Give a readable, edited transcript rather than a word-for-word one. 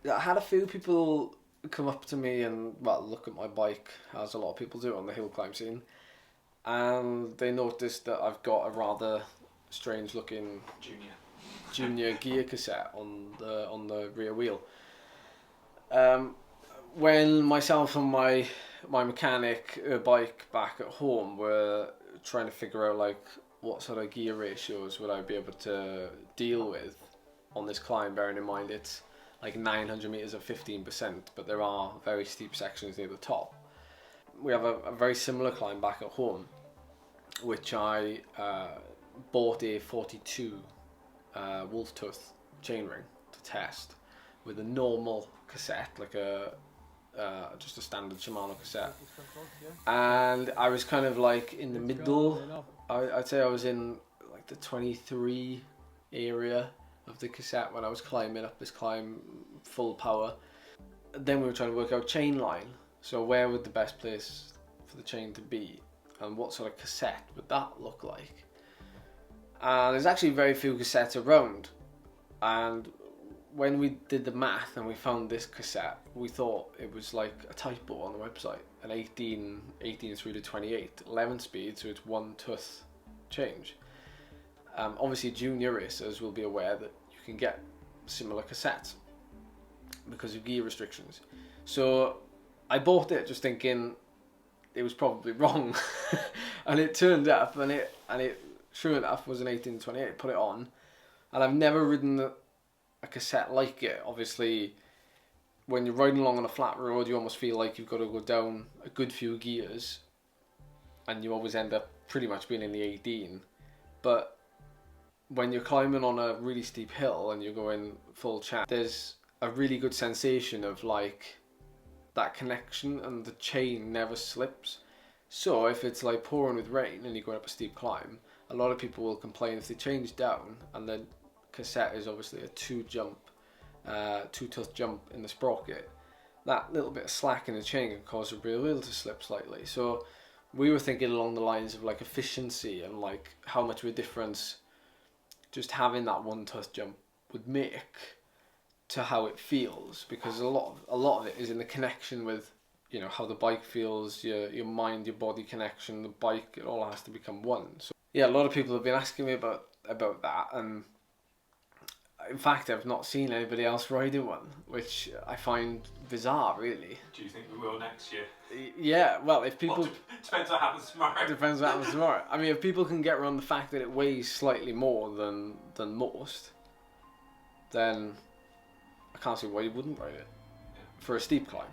I had a few people come up to me and, well, look at my bike, as a lot of people do on the hill climb scene, and they noticed that I've got a rather strange looking junior gear cassette on the rear wheel. When myself and my mechanic bike back at home were trying to figure out like what sort of gear ratios would I be able to deal with on this climb, bearing in mind it's like 900 meters of 15%, but there are very steep sections near the top. We have a very similar climb back at home, which I bought a 42 wolf tooth chainring to test with a normal cassette, like just a standard Shimano cassette, and I was kind of like in the middle. I'd say I was in like the 23 area of the cassette when I was climbing up this climb full power. Then we were trying to work out chain line, so where would the best place for the chain to be and what sort of cassette would that look like. And there's actually very few cassettes around, and when we did the math and we found this cassette, we thought it was like a typo on the website, an 18 through to 28, 11 speed, so it's one tooth change. Obviously junior racers will be aware that you can get similar cassettes because of gear restrictions. So I bought it just thinking it was probably wrong, and it turned up, and it sure enough was an 18-28. Put it on, and I've never ridden a cassette like it. Obviously, when you're riding along on a flat road, you almost feel like you've got to go down a good few gears, and you always end up pretty much being in the 18. But when you're climbing on a really steep hill and you're going full chat, there's a really good sensation of like that connection, and the chain never slips. So if it's like pouring with rain and you're going up a steep climb, a lot of people will complain if they change down and the cassette is obviously a two tooth jump in the sprocket. That little bit of slack in the chain can cause the rear wheel to slip slightly. So we were thinking along the lines of like efficiency and like how much of a difference just having that one tooth jump would make to how it feels, because a lot of it is in the connection with, you know, how the bike feels, your mind, your body connection, the bike, it all has to become one. So yeah, a lot of people have been asking me about that, and in fact I've not seen anybody else riding one, which I find bizarre, really. Do you think we will next year? Yeah, well, if people... Well, depends what happens tomorrow. Depends what happens tomorrow. I mean, if people can get around the fact that it weighs slightly more than most, then I can't see why you wouldn't ride it for a steep climb.